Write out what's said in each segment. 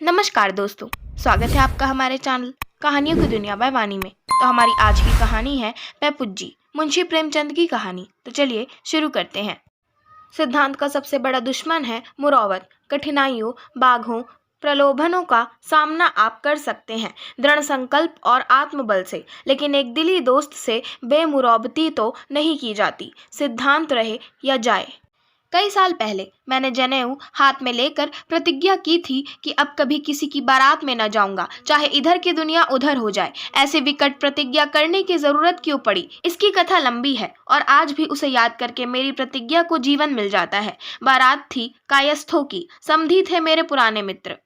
नमस्कार दोस्तों, स्वागत है आपका हमारे चैनल कहानियों की दुनिया बाय वाणी में। तो हमारी आज की कहानी है पेपुज्जी, मुंशी प्रेमचंद की कहानी। तो चलिए शुरू करते हैं। सिद्धांत का सबसे बड़ा दुश्मन है मुरौवत। कठिनाइयों, बाघों, प्रलोभनों का सामना आप कर सकते हैं दृढ़ संकल्प और आत्मबल से, लेकिन एक दिली दोस्त से बेमुरौवती तो नहीं की जाती, सिद्धांत रहे या जाए। कई साल पहले मैंने जनेऊ हाथ में लेकर प्रतिज्ञा की थी कि अब कभी किसी की बारात में न जाऊंगा, चाहे इधर की दुनिया उधर हो जाए। ऐसे विकट प्रतिज्ञा करने की जरूरत क्यों पड़ी, इसकी कथा लंबी है और आज भी उसे याद करके मेरी प्रतिज्ञा को जीवन मिल जाता है। बारात थी कायस्थों की, समधी थे मेरे पुराने मित्र।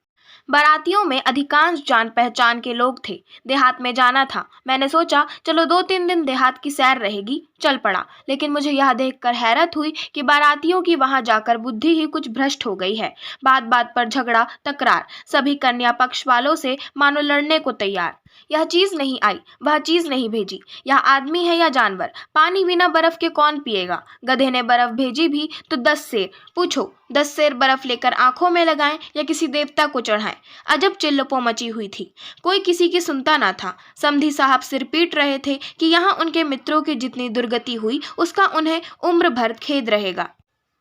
बारातियों में अधिकांश जान पहचान के लोग थे। देहात में जाना था। मैंने सोचा चलो 2-3 दिन देहात की सैर रहेगी, चल पड़ा। लेकिन मुझे यह देखकर हैरत हुई कि बारातियों की वहां जाकर बुद्धि ही कुछ भ्रष्ट हो गई है। बात बात पर झगड़ा, तकरार, सभी कन्या पक्ष वालों से मानो लड़ने को तैयार। यह चीज नहीं आई, वह चीज नहीं भेजी। यह आदमी है या जानवर? पानी बिना बर्फ के कौन पिएगा? गधे ने बर्फ भेजी भी तो 10 सेर। पूछो 10 सेर बर्फ लेकर आंखों में लगाएं या किसी देवता को चढ़ाएं? अजब चिल्लपो मची हुई थी। कोई किसी की सुनता ना था। समधी साहब सिर पीट रहे थे कि यहाँ उनके मित्रों की जितनी दुर्गति हुई उसका उन्हें उम्र भर खेद रहेगा।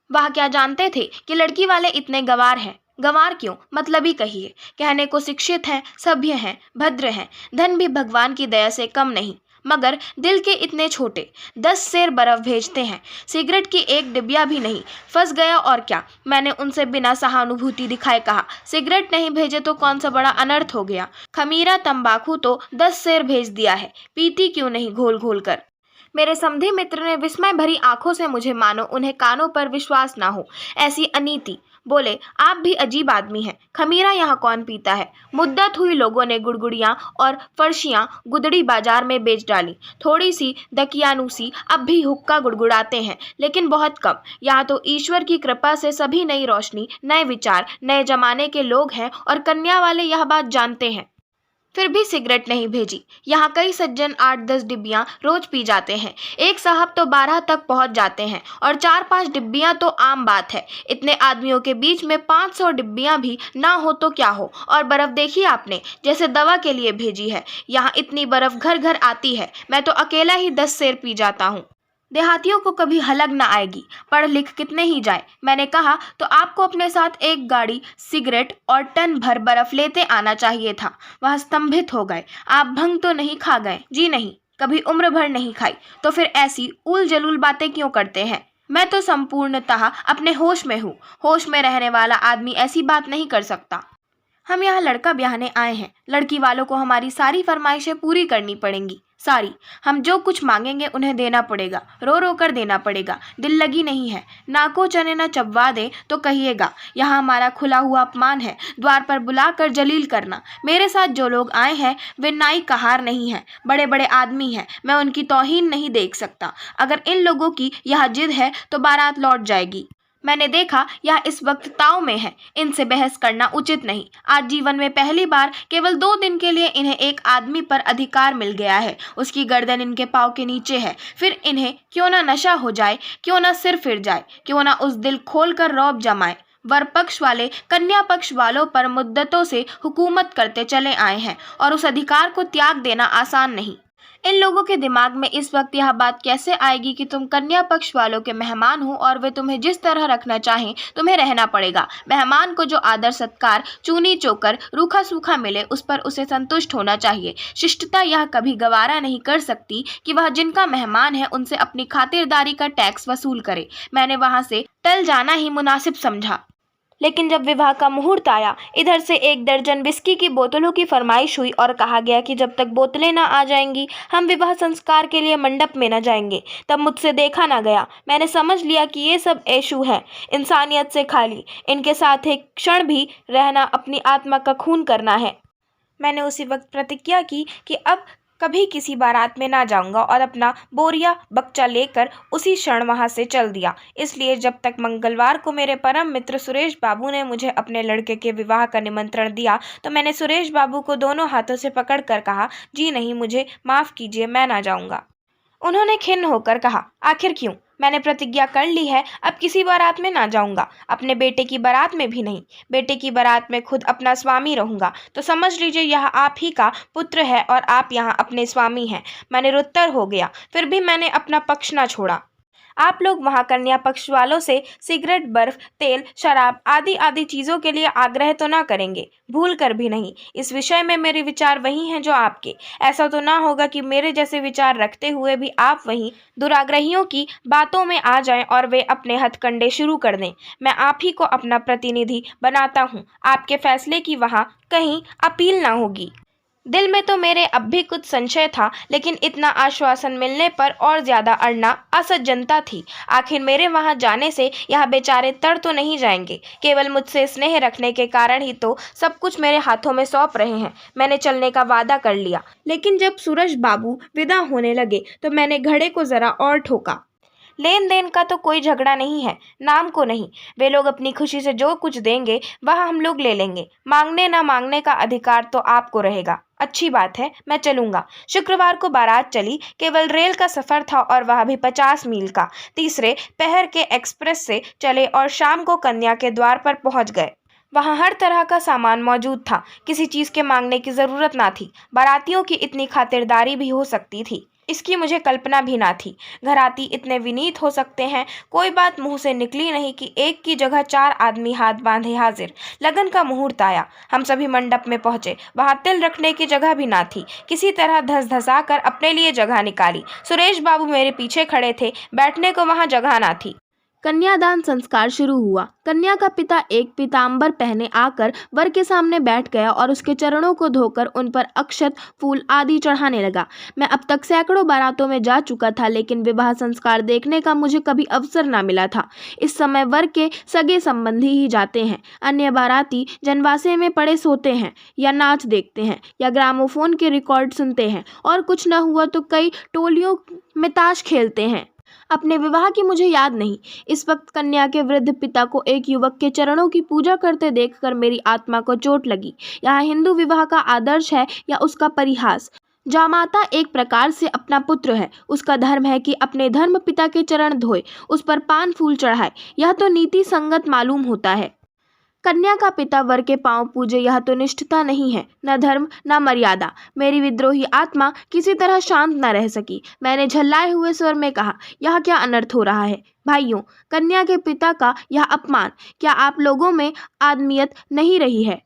वह क्या जानते थे कि लड़की वाले इतने गंवार हैं? गंवार क्यों, मतलब ही कहिए। कहने को शिक्षित हैं, सभ्य हैं, भद्र हैं, धन भी भगवान की दया से कम नहीं, मगर दिल के इतने छोटे। 10 सेर बर्फ भेजते हैं, सिगरेट की एक डिबिया भी नहीं। फंस गया और क्या। मैंने उनसे बिना सहानुभूति दिखाए कहा, सिगरेट नहीं भेजे तो कौन सा बड़ा अनर्थ हो गया। खमीरा तंबाकू तो 10 सेर भेज दिया है, पीती क्यों नहीं घोल घोल कर। मेरे समधी मित्र ने विस्मय भरी आंखों से मुझे, मानो उन्हें कानों पर विश्वास ना हो, ऐसी अनीति बोले, आप भी अजीब आदमी हैं। खमीरा यहाँ कौन पीता है? मुद्दत हुई लोगों ने गुड़गुड़ियाँ और फर्शियाँ गुदड़ी बाजार में बेच डाली। थोड़ी सी दकियानूसी अब भी हुक्का गुड़गुड़ाते हैं, लेकिन बहुत कम। यहाँ तो ईश्वर की कृपा से सभी नई रोशनी, नए विचार, नए जमाने के लोग हैं और कन्या वाले यह बात जानते हैं। फिर भी सिगरेट नहीं भेजी। यहाँ कई सज्जन 8-10 डिब्बियाँ रोज पी जाते हैं। एक साहब तो 12 तक पहुँच जाते हैं और 4-5 डिब्बियाँ तो आम बात है। इतने आदमियों के बीच में 500 डिब्बियाँ भी ना हो तो क्या हो। और बर्फ देखी आपने, जैसे दवा के लिए भेजी है। यहाँ इतनी बर्फ घर घर आती है, मैं तो अकेला ही 10 सेर पी जाता हूँ। देहातियों को कभी हलक न आएगी, पढ़ लिख कितने ही जाए। मैंने कहा तो आपको अपने साथ एक गाड़ी सिगरेट और टन भर बर्फ लेते आना चाहिए था। वह स्तंभित हो गए। आप भंग तो नहीं खा गए? जी नहीं, कभी उम्र भर नहीं खाई। तो फिर ऐसी उल जलूल बातें क्यों करते हैं? मैं तो संपूर्णतः अपने होश में हूँ। होश में रहने वाला आदमी ऐसी बात नहीं कर सकता। हम यहाँ लड़का ब्याहने आए हैं। लड़की वालों को हमारी सारी फरमाइशें पूरी करनी पड़ेंगी, सारी। हम जो कुछ मांगेंगे उन्हें देना पड़ेगा, रो रो कर देना पड़ेगा। दिल लगी नहीं है, नाको चने न चबवा दे तो कहिएगा। यहाँ हमारा खुला हुआ अपमान है, द्वार पर बुलाकर जलील करना। मेरे साथ जो लोग आए हैं वे नाई कहार नहीं हैं, बड़े बड़े आदमी हैं। मैं उनकी तौहीन नहीं देख सकता। अगर इन लोगों की यह जिद है तो बारात लौट जाएगी। मैंने देखा यह इस वक्त ताव में है, इनसे बहस करना उचित नहीं। आज जीवन में पहली बार केवल 2 दिन के लिए इन्हें एक आदमी पर अधिकार मिल गया है। उसकी गर्दन इनके पाँव के नीचे है। फिर इन्हें क्यों ना नशा हो जाए, क्यों ना सिर फिर जाए, क्यों ना उस दिल खोल कर रौब जमाए। वर पक्ष वाले कन्या पक्ष वालों पर मुद्दतों से हुकूमत करते चले आए हैं और उस अधिकार को त्याग देना आसान नहीं। इन लोगों के दिमाग में इस वक्त यह बात कैसे आएगी कि तुम कन्या पक्ष वालों के मेहमान हो और वे तुम्हें जिस तरह रखना चाहें तुम्हें रहना पड़ेगा। मेहमान को जो आदर सत्कार, चूनी चोकर, रूखा सूखा मिले उस पर उसे संतुष्ट होना चाहिए। शिष्टता यह कभी गवारा नहीं कर सकती कि वह जिनका मेहमान है उनसे अपनी खातिरदारी का टैक्स वसूल करे। मैंने वहां से टल जाना ही मुनासिब समझा। लेकिन जब विवाह का मुहूर्त आया, इधर से 1 दर्जन विस्की की बोतलों की फरमाइश हुई और कहा गया कि जब तक बोतलें ना आ जाएंगी हम विवाह संस्कार के लिए मंडप में न जाएंगे। तब मुझसे देखा ना गया। मैंने समझ लिया कि ये सब ऐशू है, इंसानियत से खाली। इनके साथ एक क्षण भी रहना अपनी आत्मा का खून करना है। मैंने उसी वक्त प्रतिज्ञा की कि अब कभी किसी बारात में ना जाऊंगा और अपना बोरिया बक्चा लेकर उसी क्षण वहां से चल दिया। इसलिए जब तक मंगलवार को मेरे परम मित्र सुरेश बाबू ने मुझे अपने लड़के के विवाह का निमंत्रण दिया तो मैंने सुरेश बाबू को दोनों हाथों से पकड़ कर कहा, जी नहीं, मुझे माफ़ कीजिए, मैं ना जाऊंगा। उन्होंने खिन्न होकर कहा, आखिर क्यों? मैंने प्रतिज्ञा कर ली है, अब किसी बारात में ना जाऊंगा, अपने बेटे की बारात में भी नहीं। बेटे की बारात में खुद अपना स्वामी रहूंगा। तो समझ लीजिए यह आप ही का पुत्र है और आप यहाँ अपने स्वामी हैं। मैं निरुत्तर हो गया, फिर भी मैंने अपना पक्ष ना छोड़ा। आप लोग वहां कन्या पक्ष वालों से सिगरेट, बर्फ, तेल, शराब आदि आदि चीजों के लिए आग्रह तो ना करेंगे, भूल कर भी नहीं। इस विषय में मेरे विचार वही हैं जो आपके। ऐसा तो ना होगा कि मेरे जैसे विचार रखते हुए भी आप वही दुराग्रहियों की बातों में आ जाएं और वे अपने हथकंडे शुरू कर दें। मैं आप ही को अपना प्रतिनिधि बनाता हूँ, आपके फैसले की वहाँ कहीं अपील ना होगी। दिल में तो मेरे अब भी कुछ संशय था, लेकिन इतना आश्वासन मिलने पर और ज्यादा अड़ना असज्जनता थी। आखिर मेरे वहां जाने से यह बेचारे तर तो नहीं जाएंगे। केवल मुझसे स्नेह रखने के कारण ही तो सब कुछ मेरे हाथों में सौंप रहे हैं। मैंने चलने का वादा कर लिया, लेकिन जब सूरज बाबू विदा होने लगे तो मैंने घड़े को जरा और ठोका। लेन देन का तो कोई झगड़ा नहीं है, नाम को नहीं। वे लोग अपनी खुशी से जो कुछ देंगे वह हम लोग ले लेंगे। मांगने ना मांगने का अधिकार तो आपको रहेगा। अच्छी बात है, मैं चलूंगा। शुक्रवार को बारात चली। केवल रेल का सफर था और वह भी 50 मील का। तीसरे पहर के एक्सप्रेस से चले और शाम को कन्या के द्वार पर पहुंच गए। वहाँ हर तरह का सामान मौजूद था, किसी चीज के मांगने की जरूरत ना थी। बारातियों की इतनी खातिरदारी भी हो सकती थी, इसकी मुझे कल्पना भी ना थी। घराती इतने विनीत हो सकते हैं। कोई बात मुंह से निकली नहीं कि एक की जगह 4 आदमी हाथ बांधे हाजिर। लगन का मुहूर्त आया। हम सभी मंडप में पहुंचे। वहां तिल रखने की जगह भी ना थी। किसी तरह धस धसा कर अपने लिए जगह निकाली। सुरेश बाबू मेरे पीछे खड़े थे। बैठने को वहां जगह ना थी। कन्यादान संस्कार शुरू हुआ। कन्या का पिता एक पीतांबर पहने आकर वर के सामने बैठ गया और उसके चरणों को धोकर उन पर अक्षत, फूल आदि चढ़ाने लगा। मैं अब तक सैकड़ों बारातों में जा चुका था, लेकिन विवाह संस्कार देखने का मुझे कभी अवसर ना मिला था। इस समय वर के सगे संबंधी ही जाते हैं। अन्य बाराती जनवासे में पड़े सोते हैं, या नाच देखते हैं, या ग्रामोफोन के रिकॉर्ड सुनते हैं, और कुछ न हुआ तो कई टोलियों में ताश खेलते हैं। अपने विवाह की मुझे याद नहीं। इस वक्त कन्या के वृद्ध पिता को एक युवक के चरणों की पूजा करते देखकर मेरी आत्मा को चोट लगी। यह हिंदू विवाह का आदर्श है या उसका परिहास? जामाता एक प्रकार से अपना पुत्र है। उसका धर्म है कि अपने धर्म पिता के चरण धोए, उस पर पान फूल चढ़ाए। यह तो नीति संगत मालूम होता है। कन्या का पिता वर के पांव पूजे, यह तो निष्ठता नहीं है, न धर्म न मर्यादा। मेरी विद्रोही आत्मा किसी तरह शांत न रह सकी। मैंने झल्लाए हुए स्वर में कहा, यह क्या अनर्थ हो रहा है? भाइयों, कन्या के पिता का यह अपमान, क्या आप लोगों में आदमियत नहीं रही है?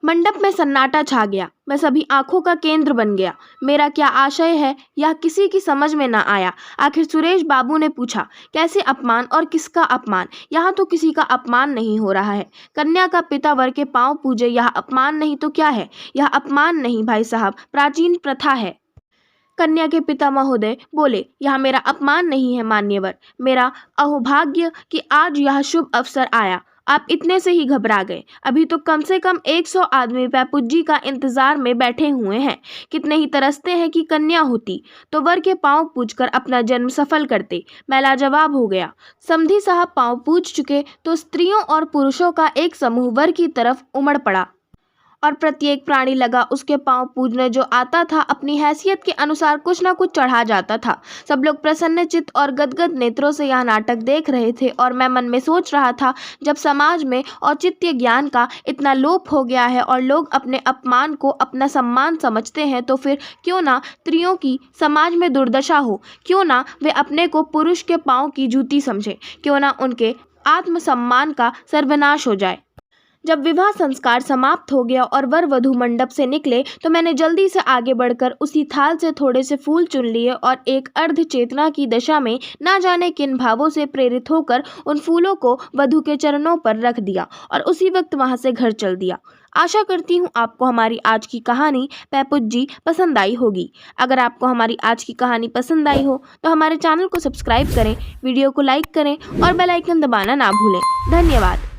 मंडप में सन्नाटा छा गया। मैं सभी आंखों का केंद्र बन गया। मेरा क्या आशय है यह किसी की समझ में न आया। आखिर सुरेश बाबू ने पूछा, कैसे अपमान और किसका अपमान? यहाँ तो किसी का अपमान नहीं हो रहा है। कन्या का पिता वर के पांव पूजे, यह अपमान नहीं तो क्या है? यह अपमान नहीं भाई साहब, प्राचीन प्रथा है। कन्या के पिता महोदय बोले, यह मेरा अपमान नहीं है मान्यवर, मेरा अहोभाग्य कि आज यह शुभ अवसर आया। आप इतने से ही घबरा गए। अभी तो कम से कम 100 आदमी पैपुज्जी का इंतजार में बैठे हुए हैं। कितने ही तरसते हैं कि कन्या होती तो वर के पांव पूजकर अपना जन्म सफल करते। मैं लाजवाब हो गया। समधी साहब पांव पूज चुके तो स्त्रियों और पुरुषों का एक समूह वर की तरफ उमड़ पड़ा और प्रत्येक प्राणी लगा उसके पांव पूजने। जो आता था अपनी हैसियत के अनुसार कुछ न कुछ चढ़ा जाता था। सब लोग प्रसन्न चित्त और गदगद नेत्रों से यह नाटक देख रहे थे और मैं मन में सोच रहा था, जब समाज में औचित्य ज्ञान का इतना लोप हो गया है और लोग अपने अपमान को अपना सम्मान समझते हैं, तो फिर क्यों ना स्त्रियों की समाज में दुर्दशा हो? क्यों ना वे अपने को पुरुष के पाँव की जूती समझे? क्यों ना उनके आत्मसम्मान का सर्वनाश हो जाए? जब विवाह संस्कार समाप्त हो गया और वर वधू मंडप से निकले तो मैंने जल्दी से आगे बढ़कर उसी थाल से थोड़े से फूल चुन लिए और एक अर्ध चेतना की दशा में ना जाने किन भावों से प्रेरित होकर उन फूलों को वधू के चरणों पर रख दिया और उसी वक्त वहां से घर चल दिया। आशा करती हूँ आपको हमारी आज की कहानी पैपुज्जी पसंद आई होगी। अगर आपको हमारी आज की कहानी पसंद आई हो तो हमारे चैनल को सब्सक्राइब करें, वीडियो को लाइक करें और बेल आइकन दबाना ना भूलें। धन्यवाद।